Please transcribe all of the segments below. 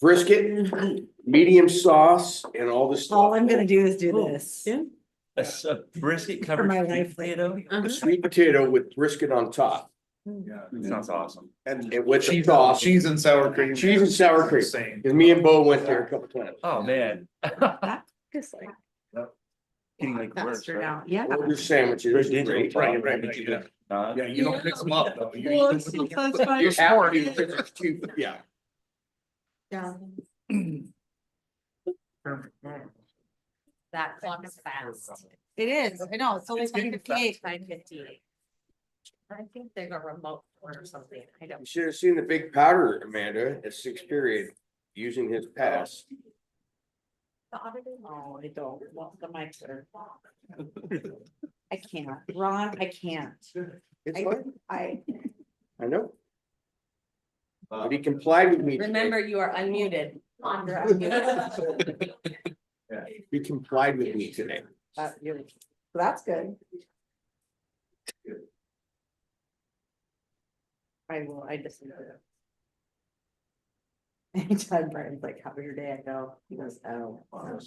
Brisket, medium sauce, and all this stuff. All I'm gonna do is do this. Yeah. A brisket covered my sweet life. potato. A sweet potato with brisket on top, Yeah. Sounds awesome. and with the sauce, Cheese and sour cream. cheese and sour cream. Same. Cause me and Bo went there a couple times. Oh, man. Just like Getting like worse, faster right? now, yeah. Order sandwiches. Very It's digital. great. Right. Yeah, you don't mix them up though. You Well, use them it's- with the- You have to, because it's too, yeah. Yeah. That clock is fast. It is, I know, it's only It's getting 5:58. 9:58. I think there's a remote or something. I You don't. should have seen the big powder, Amanda, at sixth period, using his pass. The auditor. Oh, I don't want the mic there. I can't, Ron, I can't. It's fine, I, I know. But he complied with me. today. Remember, you are unmuted. You're unmuted. He complied with me today. that's good. I will, I just. Anytime Brian's like, how was your day? I go, he goes, oh. All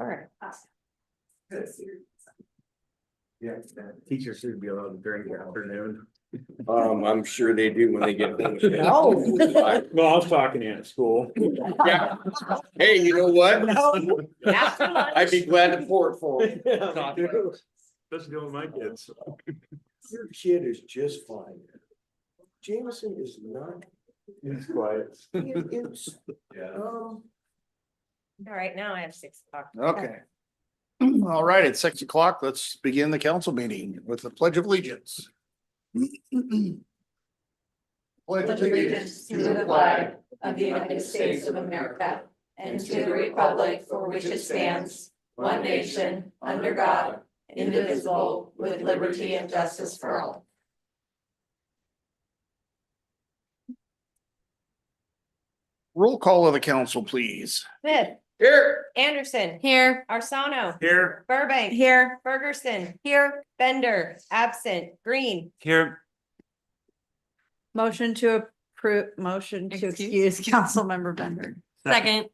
right. Yeah. Teachers should be allowed during the afternoon. I'm sure they do when they get home. No. No, I was talking to you at school. Yeah. Hey, you know what? No. After lunch. I'd be glad to pour it for him. Especially doing my kids. Your kid is just fine. Jameson is not. He's quiet. It's, Yeah. All right, now I have 6 o'clock. Okay. All right, at 6 o'clock, let's begin the council meeting with the Pledge of Allegiance. Pledge allegiance to the flag of the United States of America and to the republic for which it stands, one nation, under God, indivisible, with liberty and justice for all. Roll call of the council, please. Smith, here, Anderson, Here. Arcano, Here. Burbank. Here. Ferguson. Here. Bender, absent, Green. Here. Motion to excuse Councilmember Bender. Second.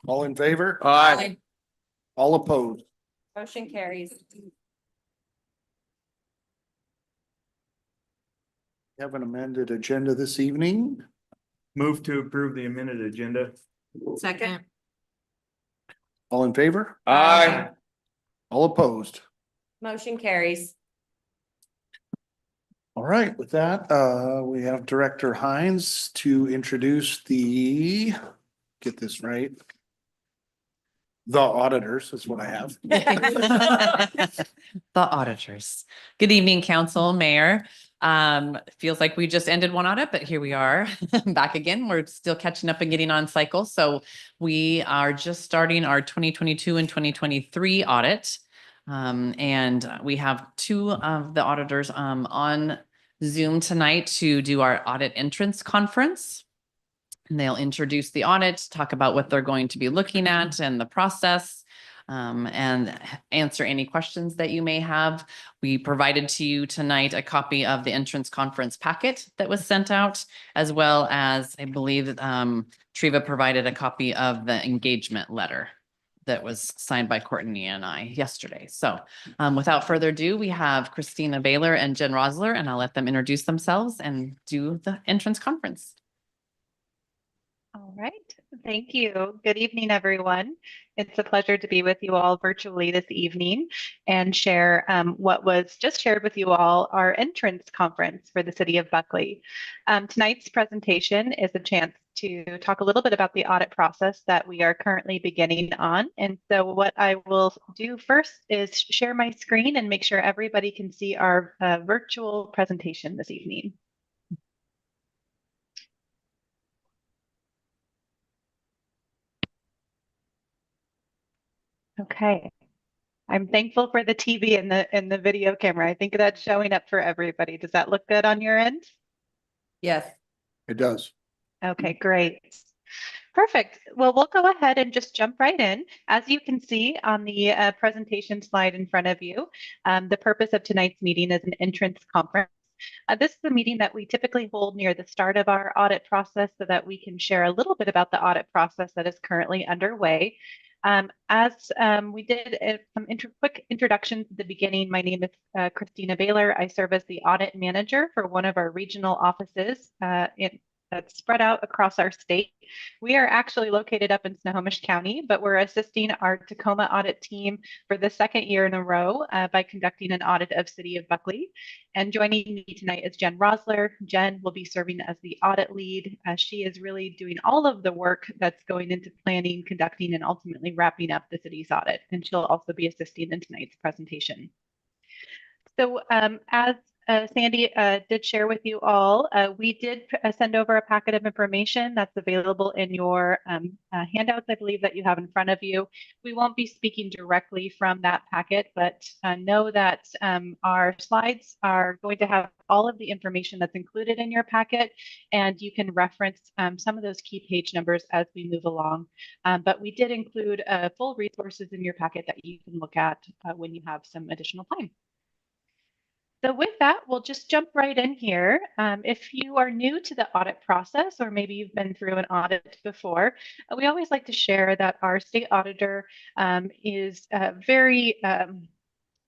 All in favor? Aye. All opposed? Motion carries. Have an amended agenda this evening. Move to approve the amended agenda. Second. All in favor? Aye. All opposed? Motion carries. All right, with that, we have Director Hines to introduce get this right. The auditors is what I have. The auditors. Good evening, council, mayor. Feels like we just ended one audit, but here we are back again. We're still catching up and getting on cycle. So we are just starting our 2022 and 2023 audit. And we have 2 of the auditors on Zoom tonight to do our audit entrance conference. And they'll introduce the audit, talk about what they're going to be looking at and the process, and answer any questions that you may have. We provided to you tonight a copy of the entrance conference packet that was sent out, as well as I believe Triva provided a copy of the engagement letter that was signed by Courtney and I yesterday. So without further ado, we have Christina Baylor and Jen Rosler, and I'll let them introduce themselves and do the entrance conference. All right. Thank you. Good evening, everyone. It's a pleasure to be with you all virtually this evening and share what was just shared with you all, our entrance conference for the city of Buckley. Tonight's presentation is a chance to talk a little bit about the audit process that we are currently beginning on. And so what I will do first is share my screen and make sure everybody can see our virtual presentation this evening. Okay. I'm thankful for the TV and the video camera. I think that's showing up for everybody. Does that look good on your end? Yes. It does. Okay, great. Perfect. Well, we'll go ahead and just jump right in. As you can see on the presentation slide in front of you, the purpose of tonight's meeting is an entrance conference This is a meeting that we typically hold near the start of our audit process so that we can share a little bit about the audit process that is currently underway. We did some quick introductions at the beginning. My name is Christina Baylor. I serve as the audit manager for one of our regional offices that's spread out across our state. We are actually located up in Snohomish County, but we're assisting our Tacoma audit team for the second year in a row by conducting an audit of City of Buckley. And joining me tonight is Jen Rosler. Jen will be serving as the audit lead. She is really doing all of the work that's going into planning, conducting, and ultimately wrapping up the city's audit. And she'll also be assisting in tonight's presentation. So as Sandy did share with you all, we did send over a packet of information that's available in your handouts, I believe, that you have in front of you. We won't be speaking directly from that packet, but know that our slides are going to have all of the information that's included in your packet, and you can reference some of those key page numbers as we move along. But we did include full resources in your packet that you can look at when you have some additional time. So with that, we'll just jump right in here. If you are new to the audit process, or maybe you've been through an audit before, we always like to share that our state auditor is very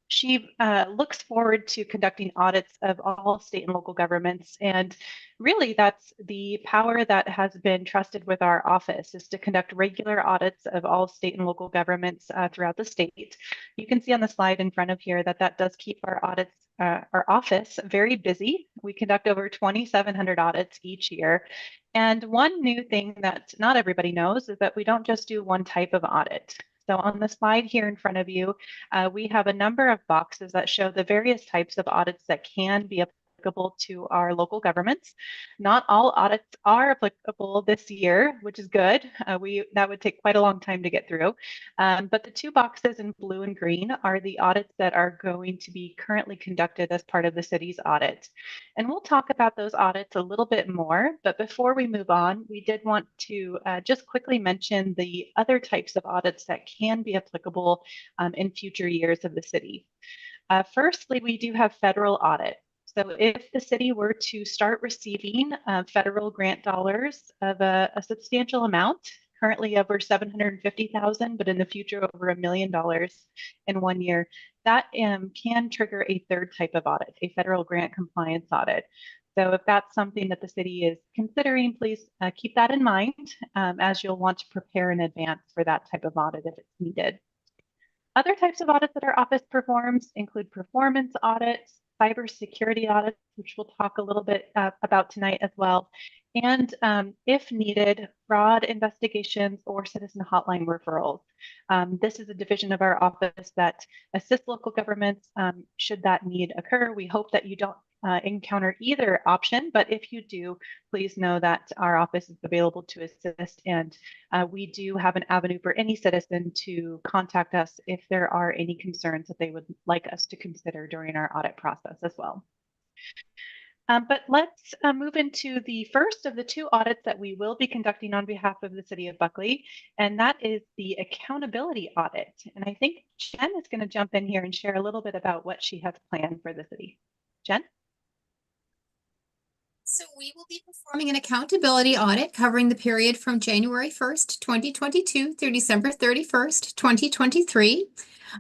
she looks forward to conducting audits of all state and local governments. And really, that's the power that has been trusted with our office, is to conduct regular audits of all state and local governments throughout the state. You can see on the slide in front of here that that does keep our office very busy. We conduct over 2,700 audits each year. And one new thing that not everybody knows is that we don't just do one type of audit. So on the slide here in front of you, we have a number of boxes that show the various types of audits that can be applicable to our local governments. Not all audits are applicable this year, which is good. That would take quite a long time to get through. But the two boxes in blue and green are the audits that are going to be currently conducted as part of the city's audit. And we'll talk about those audits a little bit more. But before we move on, we did want to just quickly mention the other types of audits that can be applicable in future years of the city. Firstly, we do have federal audit. So if the city were to start receiving federal grant dollars of a substantial amount, currently over $750,000, but in the future over $1 million in 1 year, that can trigger a third type of audit, a federal grant compliance audit. So if that's something that the city is considering, please keep that in mind as you'll want to prepare in advance for that type of audit if it's needed. Other types of audits that our office performs include performance audits, cybersecurity audits, which we'll talk a little bit about tonight as well, and if needed, fraud investigations or citizen hotline referrals. This is a division of our office that assists local governments should that need occur. We hope that you don't encounter either option, but if you do, please know that our office is available to assist, and we do have an avenue for any citizen to contact us if there are any concerns that they would like us to consider during our audit process as well. But let's move into the first of the two audits that we will be conducting on behalf of the City of Buckley, and that is the accountability audit. And I think Jen is going to jump in here and share a little bit about what she has planned for the city. Jen? So we will be performing an accountability audit covering the period from January 1st, 2022 through December 31st, 2023.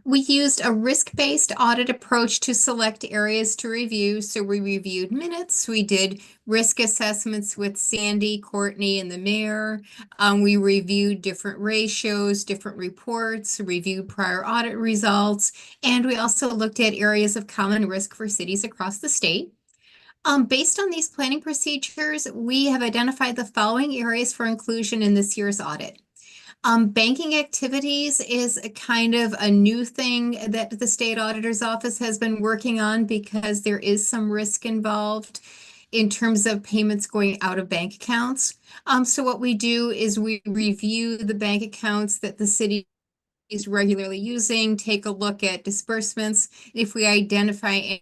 We used a risk-based audit approach to select areas to review. So we reviewed minutes, we did risk assessments with Sandy, Courtney, and the mayor. We reviewed different ratios, different reports, reviewed prior audit results, and we also looked at areas of common risk for cities across the state. Based on these planning procedures, we have identified the following areas for inclusion in this year's audit. Banking activities is a kind of a new thing that the state auditor's office has been working on because there is some risk involved in terms of payments going out of bank accounts. So what we do is we review the bank accounts that the city is regularly using, take a look at disbursements. If we identify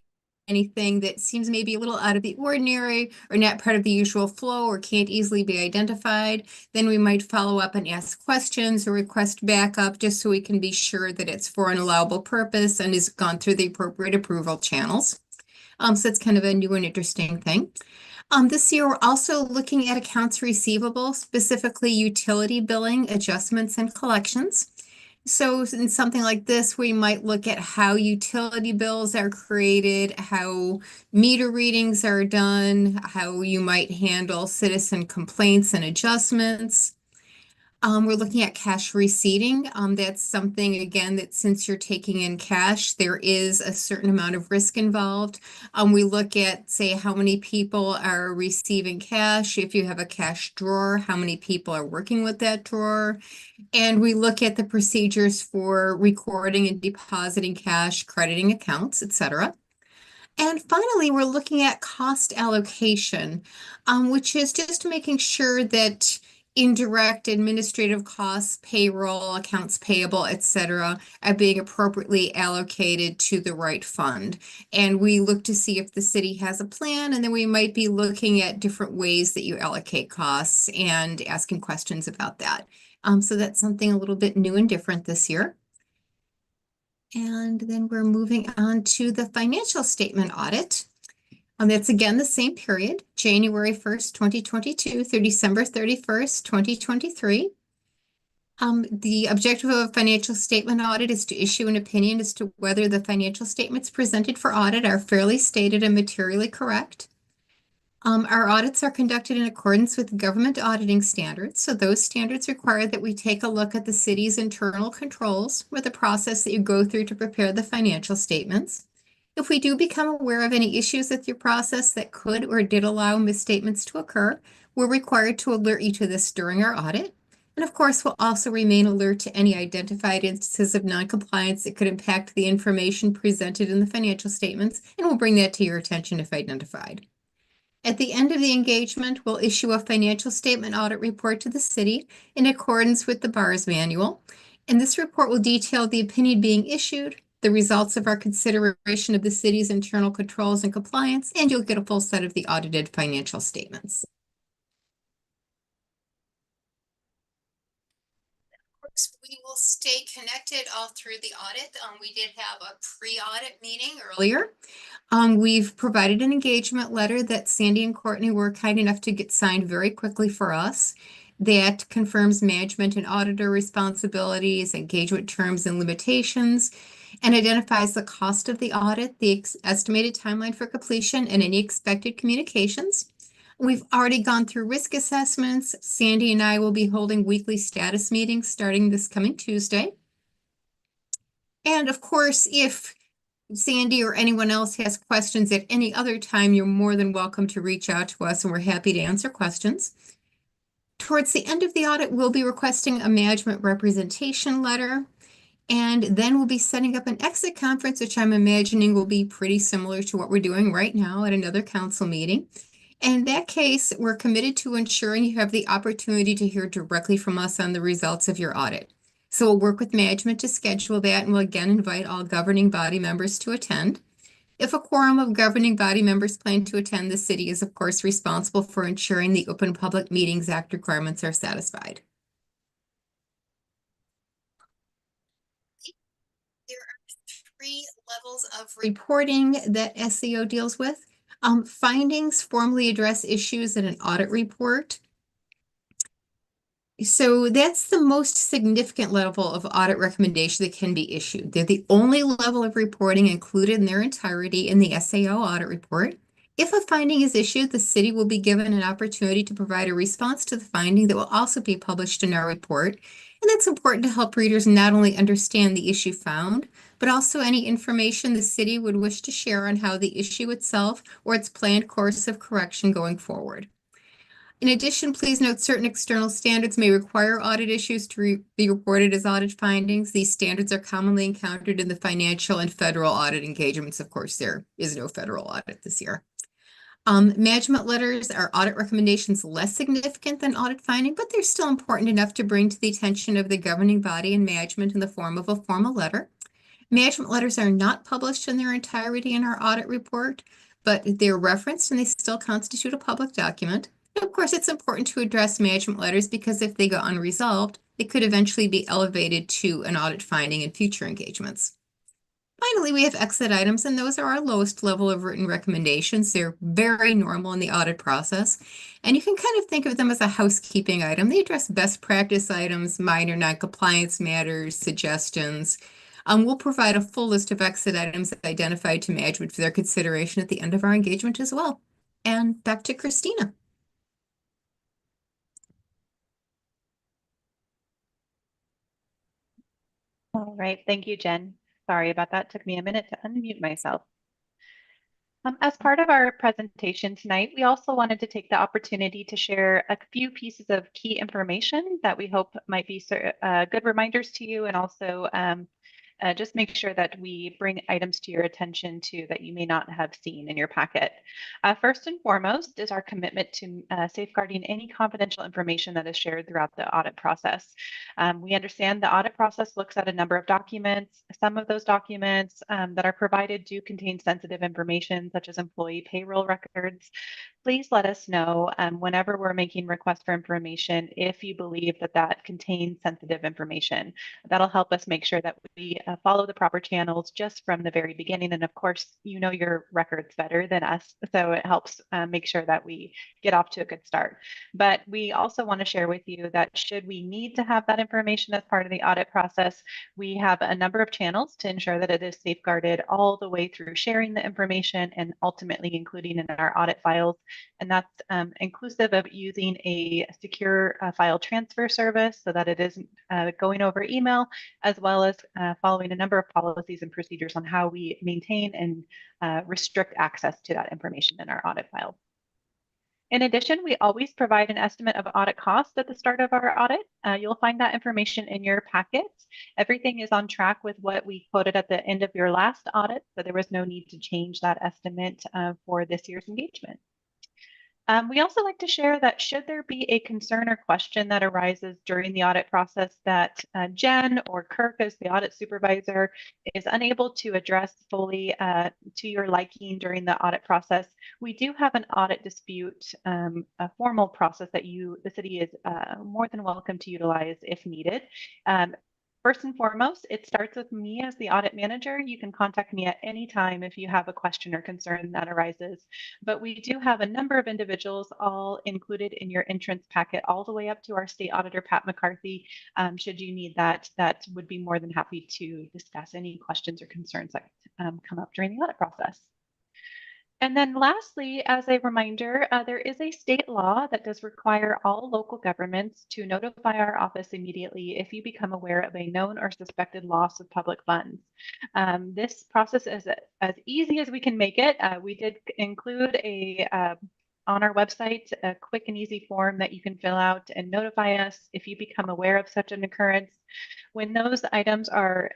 anything that seems maybe a little out of the ordinary or not part of the usual flow or can't easily be identified, then we might follow up and ask questions or request backup just so we can be sure that it's for an allowable purpose and has gone through the appropriate approval channels. So it's kind of a new and interesting thing. This year, we're also looking at accounts receivable, specifically utility billing, adjustments, and collections. So in something like this, we might look at how utility bills are created, how meter readings are done, how you might handle citizen complaints and adjustments. We're looking at cash receipting. That's something, again, that since you're taking in cash, there is a certain amount of risk involved. We look at, say, how many people are receiving cash. If you have a cash drawer, how many people are working with that drawer. And we look at the procedures for recording and depositing cash, crediting accounts, etc. And finally, we're looking at cost allocation, which is just making sure that indirect administrative costs, payroll, accounts payable, etc., are being appropriately allocated to the right fund. And we look to see if the city has a plan, and then we might be looking at different ways that you allocate costs and asking questions about that. So that's something a little bit new and different this year. And then we're moving on to the financial statement audit. That's again the same period, January 1st, 2022 through December 31st, 2023. The objective of a financial statement audit is to issue an opinion as to whether the financial statements presented for audit are fairly stated and materially correct. Our audits are conducted in accordance with government auditing standards. So those standards require that we take a look at the city's internal controls with the process that you go through to prepare the financial statements. If we do become aware of any issues with your process that could or did allow misstatements to occur, we're required to alert you to this during our audit. And of course, we'll also remain alert to any identified instances of noncompliance that could impact the information presented in the financial statements, and we'll bring that to your attention if identified. At the end of the engagement, we'll issue a financial statement audit report to the city in accordance with the BARS manual. And this report will detail the opinion being issued, the results of our consideration of the city's internal controls and compliance, and you'll get a full set of the audited financial statements. Of course, we will stay connected all through the audit. We did have a pre-audit meeting earlier. We've provided an engagement letter that Sandy and Courtney were kind enough to get signed very quickly for us. That confirms management and auditor responsibilities, engagement terms and limitations, and identifies the cost of the audit, the estimated timeline for completion, and any expected communications. We've already gone through risk assessments. Sandy and I will be holding weekly status meetings starting this coming Tuesday. And of course, if Sandy or anyone else has questions at any other time, you're more than welcome to reach out to us, and we're happy to answer questions. Towards the end of the audit, we'll be requesting a management representation letter, and then we'll be setting up an exit conference, which I'm imagining will be pretty similar to what we're doing right now at another council meeting. And in that case, we're committed to ensuring you have the opportunity to hear directly from us on the results of your audit. So we'll work with management to schedule that, and we'll again invite all governing body members to attend. If a quorum of governing body members plan to attend, the city is of course responsible for ensuring the Open Public Meetings Act requirements are satisfied. There are 3 levels of reporting that SCO deals with. Findings formally address issues in an audit report. So that's the most significant level of audit recommendation that can be issued. They're the only level of reporting included in their entirety in the SAO audit report. If a finding is issued, the city will be given an opportunity to provide a response to the finding that will also be published in our report. And that's important to help readers not only understand the issue found, but also any information the city would wish to share on how the issue itself or its planned course of correction going forward. In addition, please note certain external standards may require audit issues to be reported as audit findings. These standards are commonly encountered in the financial and federal audit engagements. Of course, there is no federal audit this year. Management letters are audit recommendations less significant than audit finding, but they're still important enough to bring to the attention of the governing body and management in the form of a formal letter. Management letters are not published in their entirety in our audit report, but they're referenced and they still constitute a public document. And of course, it's important to address management letters because if they go unresolved, they could eventually be elevated to an audit finding in future engagements. Finally, we have exit items, and those are our lowest level of written recommendations. They're very normal in the audit process. And you can kind of think of them as a housekeeping item. They address best practice items, minor non-compliance matters, suggestions. We'll provide a full list of exit items identified to management for their consideration at the end of our engagement as well. And back to Christina. All right, thank you, Jen. Sorry about that. Took me a minute to unmute myself. As part of our presentation tonight, we also wanted to take the opportunity to share a few pieces of key information that we hope might be good reminders to you, and also just make sure that we bring items to your attention too that you may not have seen in your packet. First and foremost is our commitment to safeguarding any confidential information that is shared throughout the audit process. We understand the audit process looks at a number of documents. Some of those documents that are provided do contain sensitive information, such as employee payroll records. Please let us know whenever we're making requests for information if you believe that that contains sensitive information. That'll help us make sure that we follow the proper channels just from the very beginning. And of course, you know your records better than us, so it helps make sure that we get off to a good start. But we also want to share with you that should we need to have that information as part of the audit process, we have a number of channels to ensure that it is safeguarded all the way through sharing the information and ultimately including in our audit files. And that's inclusive of using a secure file transfer service so that it isn't going over email, as well as following a number of policies and procedures on how we maintain and restrict access to that information in our audit file. In addition, we always provide an estimate of audit costs at the start of our audit. You'll find that information in your packet. Everything is on track with what we quoted at the end of your last audit, so there was no need to change that estimate for this year's engagement. We also like to share that should there be a concern or question that arises during the audit process that Jen or Kirk as the audit supervisor is unable to address fully to your liking during the audit process, we do have an audit dispute, a formal process that the city is more than welcome to utilize if needed. First and foremost, it starts with me as the audit manager. You can contact me at any time if you have a question or concern that arises. But we do have a number of individuals all included in your entrance packet, all the way up to our state auditor, Pat McCarthy. Should you need that, that would be more than happy to discuss any questions or concerns that come up during the audit process. And then lastly, as a reminder, there is a state law that does require all local governments to notify our office immediately if you become aware of a known or suspected loss of public funds. This process is as easy as we can make it. We did include on our website a quick and easy form that you can fill out and notify us if you become aware of such an occurrence. When those items are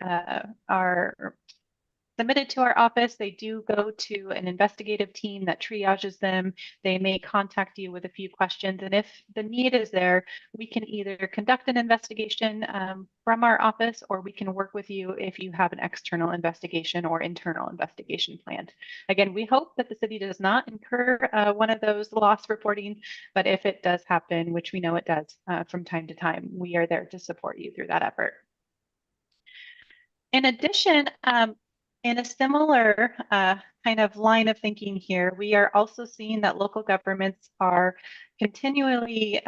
submitted to our office, they do go to an investigative team that triages them. They may contact you with a few questions, and if the need is there, we can either conduct an investigation from our office, or we can work with you if you have an external investigation or internal investigation planned. Again, we hope that the city does not incur one of those loss reporting, but if it does happen, which we know it does from time to time, we are there to support you through that effort. In addition, in a similar kind of line of thinking here, we are also seeing that local governments are continually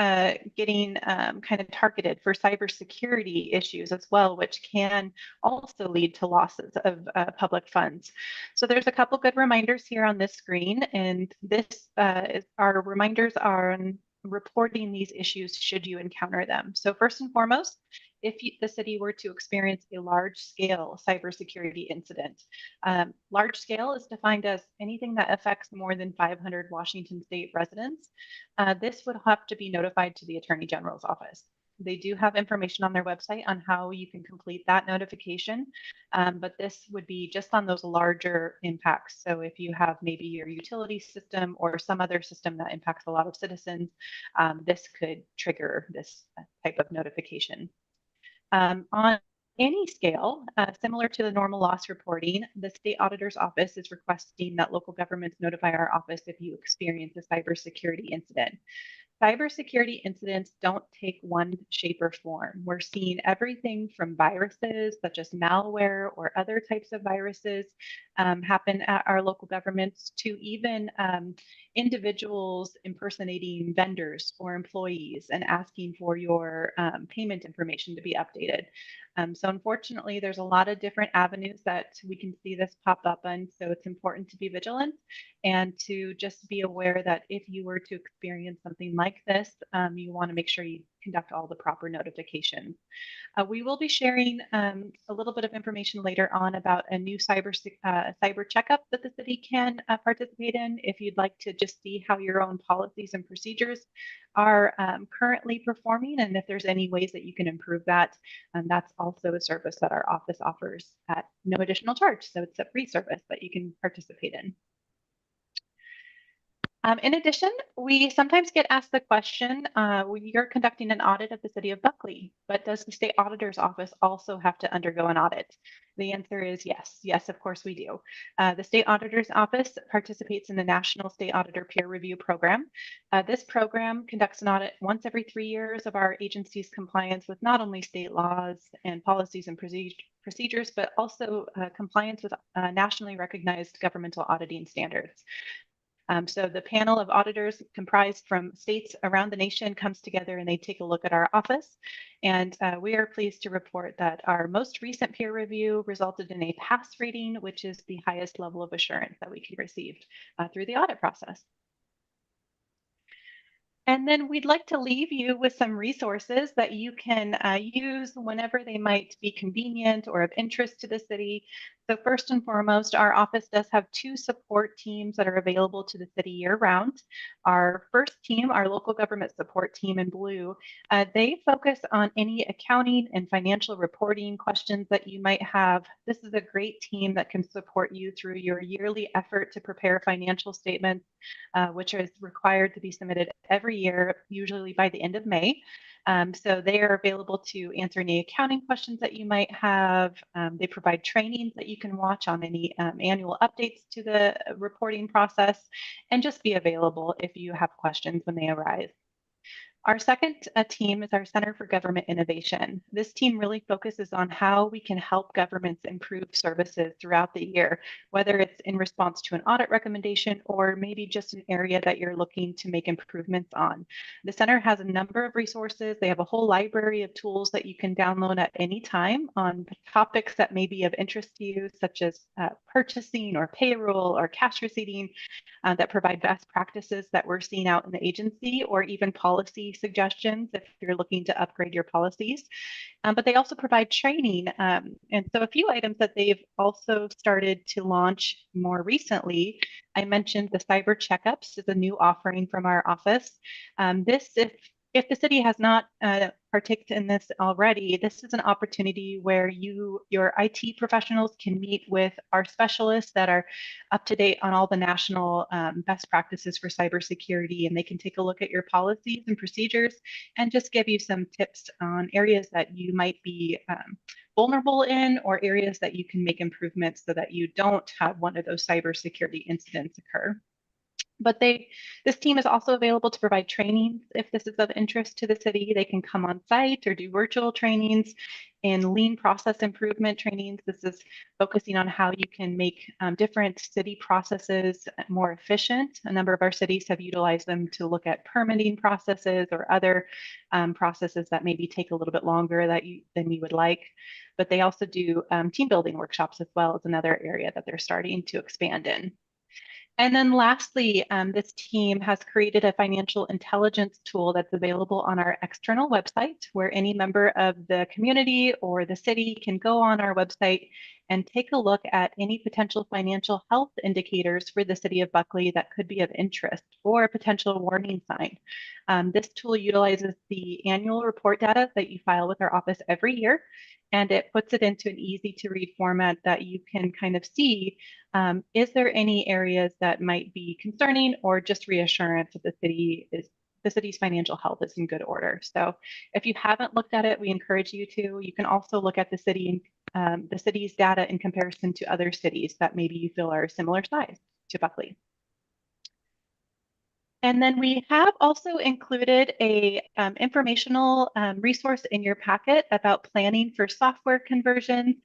getting kind of targeted for cybersecurity issues as well, which can also lead to losses of public funds. So there's a couple good reminders here on this screen, and our reminders are on reporting these issues should you encounter them. So first and foremost, if the city were to experience a large-scale cybersecurity incident. Large scale is defined as anything that affects more than 500 Washington State residents. This would have to be notified to the Attorney General's office. They do have information on their website on how you can complete that notification, but this would be just on those larger impacts. So if you have maybe your utility system or some other system that impacts a lot of citizens, this could trigger this type of notification. On any scale, similar to the normal loss reporting, the state auditor's office is requesting that local governments notify our office if you experience a cybersecurity incident. cybersecurity incidents don't take one shape or form. We're seeing everything from viruses such as malware or other types of viruses happen at our local governments to even individuals impersonating vendors or employees and asking for your payment information to be updated. So unfortunately, there's a lot of different avenues that we can see this pop up on. So it's important to be vigilant and to just be aware that if you were to experience something like this, you want to make sure you conduct all the proper notifications. We will be sharing a little bit of information later on about a new cyber checkup that the city can participate in if you'd like to just see how your own policies and procedures are currently performing and if there's any ways that you can improve that. That's also a service that our office offers at no additional charge. So it's a free service that you can participate in. In addition, we sometimes get asked the question, you're conducting an audit of the city of Buckley, but does the state auditor's office also have to undergo an audit? The answer is yes. Yes, of course we do. The state auditor's office participates in the National State Auditor Peer Review Program. This program conducts an audit once every 3 years of our agency's compliance with not only state laws and policies and procedures, but also compliance with nationally recognized governmental auditing standards. So the panel of auditors comprised from states around the nation comes together and they take a look at our office. And we are pleased to report that our most recent peer review resulted in a pass rating, which is the highest level of assurance that we can receive through the audit process. And then we'd like to leave you with some resources that you can use whenever they might be convenient or of interest to the city. So first and foremost, our office does have 2 support teams that are available to the city year-round. Our first team, our local government support team in blue, they focus on any accounting and financial reporting questions that you might have. This is a great team that can support you through your yearly effort to prepare financial statements, which is required to be submitted every year, usually by the end of May. So they are available to answer any accounting questions that you might have. They provide trainings that you can watch on any annual updates to the reporting process and just be available if you have questions when they arise. Our second team is our Center for Government Innovation. This team really focuses on how we can help governments improve services throughout the year, whether it's in response to an audit recommendation or maybe just an area that you're looking to make improvements on. The center has a number of resources. They have a whole library of tools that you can download at any time on topics that may be of interest to you, such as purchasing or payroll or cash receipting, that provide best practices that we're seeing out in the agency, or even policy suggestions if you're looking to upgrade your policies. But they also provide training. And so a few items that they've also started to launch more recently, I mentioned the cyber checkups is a new offering from our office. This, if the city has not partaken in this already, this is an opportunity where your IT professionals can meet with our specialists that are up to date on all the national best practices for cybersecurity, and they can take a look at your policies and procedures and just give you some tips on areas that you might be vulnerable in, or areas that you can make improvements so that you don't have one of those cybersecurity incidents occur. But this team is also available to provide trainings if this is of interest to the city. They can come on site or do virtual trainings in lean process improvement trainings. This is focusing on how you can make different city processes more efficient. A number of our cities have utilized them to look at permitting processes or other processes that maybe take a little bit longer than you would like. But they also do team building workshops as well as another area that they're starting to expand in. And then lastly, this team has created a financial intelligence tool that's available on our external website, where any member of the community or the city can go on our website and take a look at any potential financial health indicators for the city of Buckley that could be of interest or a potential warning sign. This tool utilizes the annual report data that you file with our office every year, and it puts it into an easy to read format that you can kind of see, is there any areas that might be concerning, or just reassurance that the city's financial health is in good order. So if you haven't looked at it, we encourage you to. You can also look at the city's data in comparison to other cities that maybe you feel are a similar size to Buckley. And then we have also included a informational resource in your packet about planning for software conversions.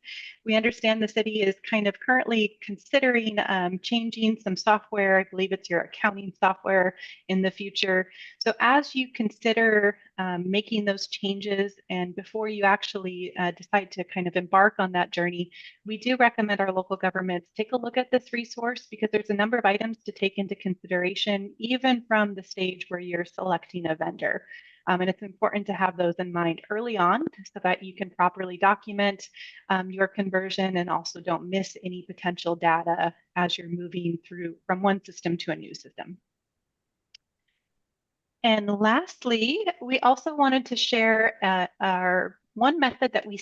We understand the city is kind of currently considering changing some software. I believe it's your accounting software in the future. So as you consider making those changes and before you actually decide to kind of embark on that journey, we do recommend our local governments take a look at this resource because there's a number of items to take into consideration, even from the stage where you're selecting a vendor. And it's important to have those in mind early on so that you can properly document your conversion and also don't miss any potential data as you're moving through from one system to a new system. And lastly, we also wanted to share our one method that we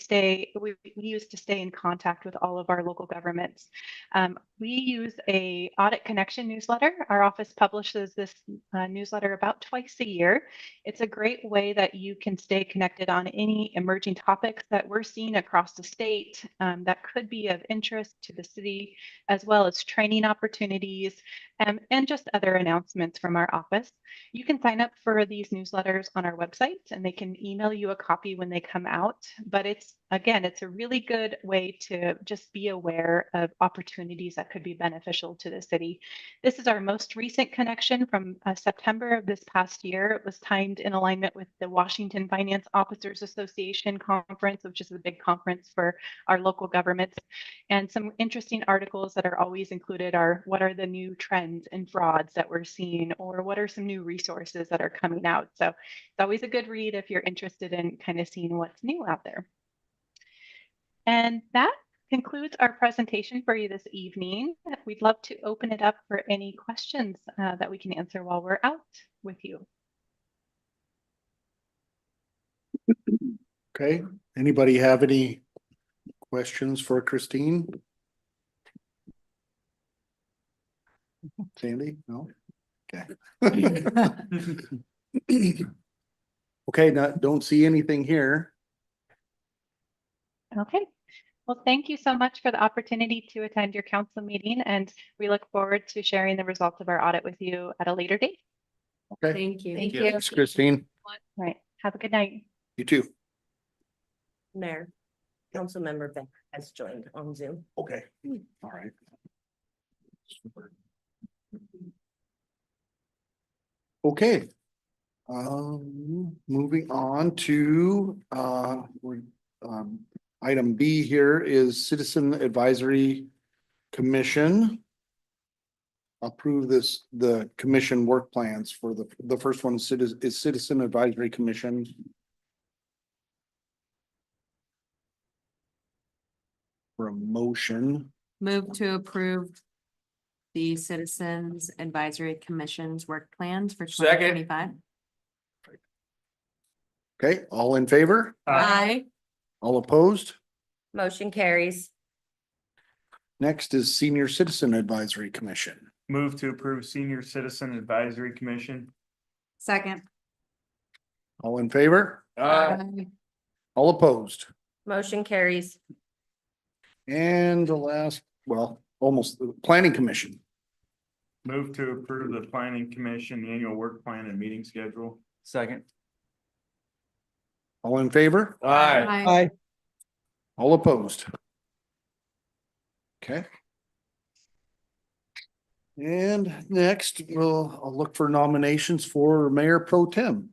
use to stay in contact with all of our local governments. We use a Audit Connection newsletter. Our office publishes this newsletter about twice a year. It's a great way that you can stay connected on any emerging topics that we're seeing across the state that could be of interest to the city, as well as training opportunities and just other announcements from our office. You can sign up for these newsletters on our website and they can email you a copy when they come out. But it's a really good way to just be aware of opportunities that could be beneficial to the city. This is our most recent connection from September of this past year. It was timed in alignment with the Washington Finance Officers Association conference, which is a big conference for our local governments. And some interesting articles that are always included are what are the new trends and frauds that we're seeing, or what are some new resources that are coming out. So it's always a good read if you're interested in kind of seeing what's new out there. And that concludes our presentation for you this evening. We'd love to open it up for any questions that we can answer while we're out with you. Okay, anybody have any questions for Christine? Sandy? No? Okay. Okay, don't see anything here. Okay. Well, thank you so much for the opportunity to attend your council meeting, and we look forward to sharing the results of our audit with you at a later date. Okay, Thank you. Thank you. thanks, Christine. All right. Have a good night. You too. Mayor, Councilmember Beck has joined on Zoom. Okay, all right. Okay. Moving on to, item B here is Citizen Advisory Commission. Approve the commission work plans for the first one is Citizen Advisory Commission. For a motion. Move to approve the Citizens Advisory Commission's work plans for Second. 2025. Okay, all in favor? Aye. All opposed? Motion carries. Next is Senior Citizen Advisory Commission. Move to approve Senior Citizen Advisory Commission. Second. All in favor? Aye. All opposed? Motion carries. And the last, well, almost the Planning Commission. Move to approve the Planning Commission annual work plan and meeting schedule. Second. All in favor? Aye. All opposed? Okay. And next, I'll look for nominations for Mayor Pro Tem.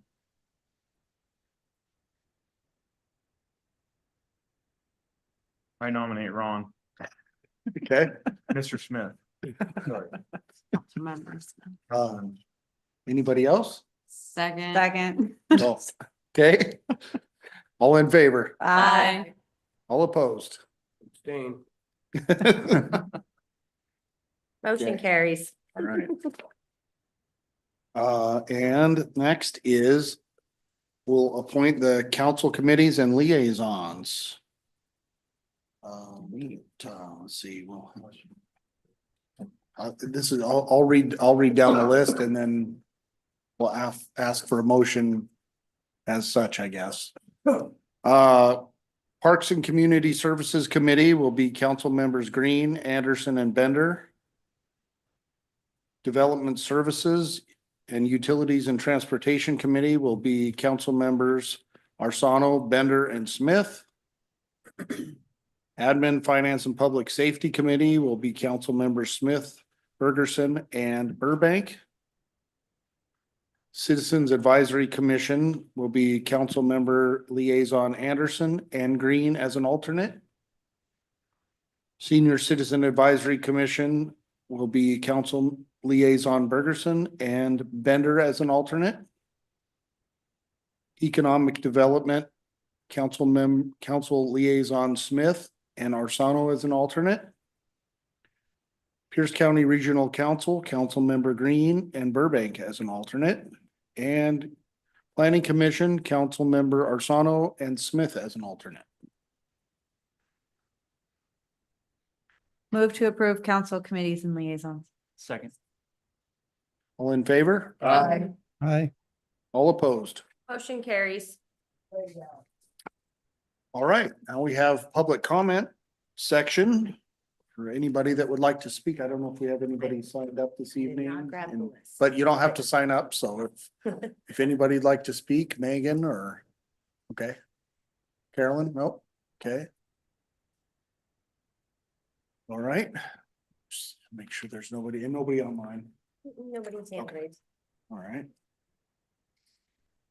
I nominate Ron, Okay. Mr. Smith. Members. Anybody else? Second. Second. No. Okay. All in favor? Aye. All opposed? Abstain. Motion Okay. carries. All right. And next is we'll appoint the council committees and liaisons. Let's see, well. This is, I'll read down the list and then we'll ask for a motion as such, I guess. Parks and Community Services Committee will be council members Green, Anderson, and Bender. Development Services and Utilities and Transportation Committee will be council members Arsano, Bender, and Smith. Admin, Finance, and Public Safety Committee will be council members Smith, Ferguson, and Burbank. Citizens Advisory Commission will be council member liaison Anderson and Green as an alternate. Senior Citizen Advisory Commission will be council liaison Bergerson and Bender as an alternate. Economic Development, council liaison Smith and Arsano as an alternate. Pierce County Regional Council, council member Green and Burbank as an alternate. And Planning Commission, council member Arsano and Smith as an alternate. Move to approve council committees and liaisons. Second. All in favor? Aye. Aye. All opposed? Motion carries. All right, now we have public comment section. For anybody that would like to speak, I don't know if we have anybody signed up this evening. grab the and- list. But you don't have to sign up, so if anybody'd like to speak, Megan or, okay. Carolyn, nope, okay. All right. Just make sure there's nobody, and nobody online. Nobody's hand raised. All right.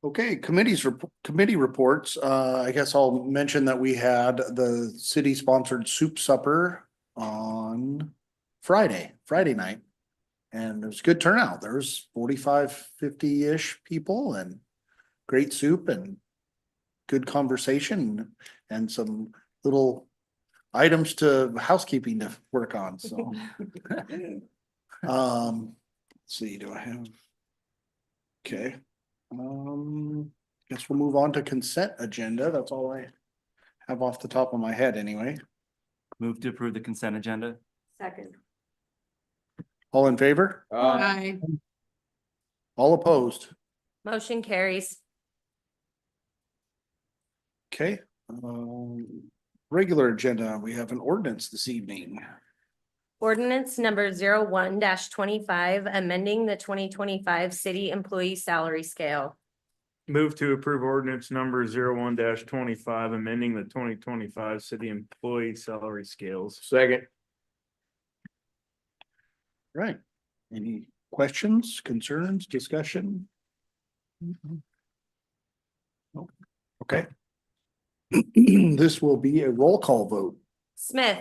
Okay, committee reports. I guess I'll mention that we had the city sponsored soup supper on Friday night. And it was a good turnout. There was 45, 50-ish people and great soup and good conversation and some little items to housekeeping to work on, so. Let's see, do I have? Okay. Guess we'll move on to consent agenda. That's all I have off the top of my head anyway. Move to approve the consent agenda. Second. All in favor? Aye. All opposed? Motion carries. Okay. Regular agenda, we have an ordinance this evening. Ordinance number 01-25, amending the 2025 city employee salary scale. Move to approve ordinance number 01-25, amending the 2025 city employee salary scales. Second. Right. Any questions, concerns, discussion? No. Okay. This will be a roll call vote. Smith,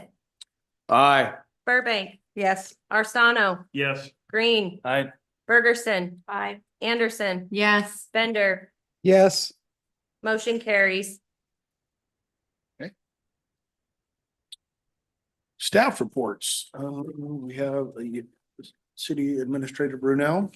Aye. Burbank, Yes. Arsano, Yes. Green, Aye. Bergerson. Aye. Anderson, Yes. Bender. Yes. Motion carries. Staff reports. We have City Administrator Brunel.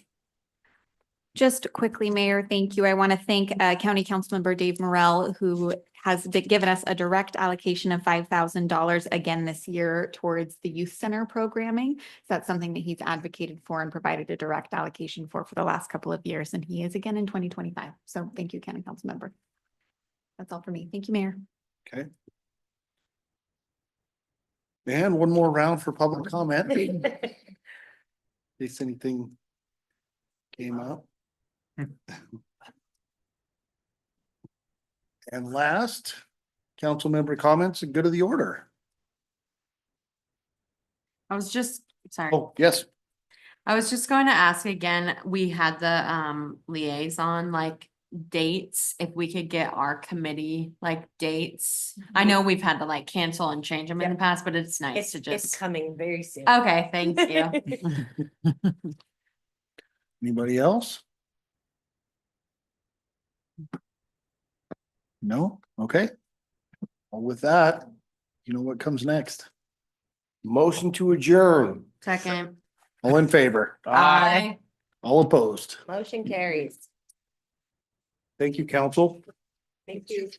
Just quickly, Mayor, thank you. I want to thank County Councilmember Dave Morrell, who has given us a direct allocation of $5,000 again this year towards the youth center programming. So that's something that he's advocated for and provided a direct allocation for the last couple of years, and he is again in 2025. So thank you, County Councilmember. That's all for me. Thank you, Mayor. Okay. And one more round for public comment. In case anything came up. And last, council member comments and good of the order. Sorry. Oh, yes. I was just going to ask again, we had the liaison like dates, if we could get our committee like dates. I know we've had to like cancel and change them in the past, but it's nice to It's just. coming very soon. Okay, thank you. Anybody else? No? Okay. Well, with that, you know what comes next. Motion to adjourn. Second. All in favor? Aye. All opposed? Motion carries. Thank you, council. Thank you.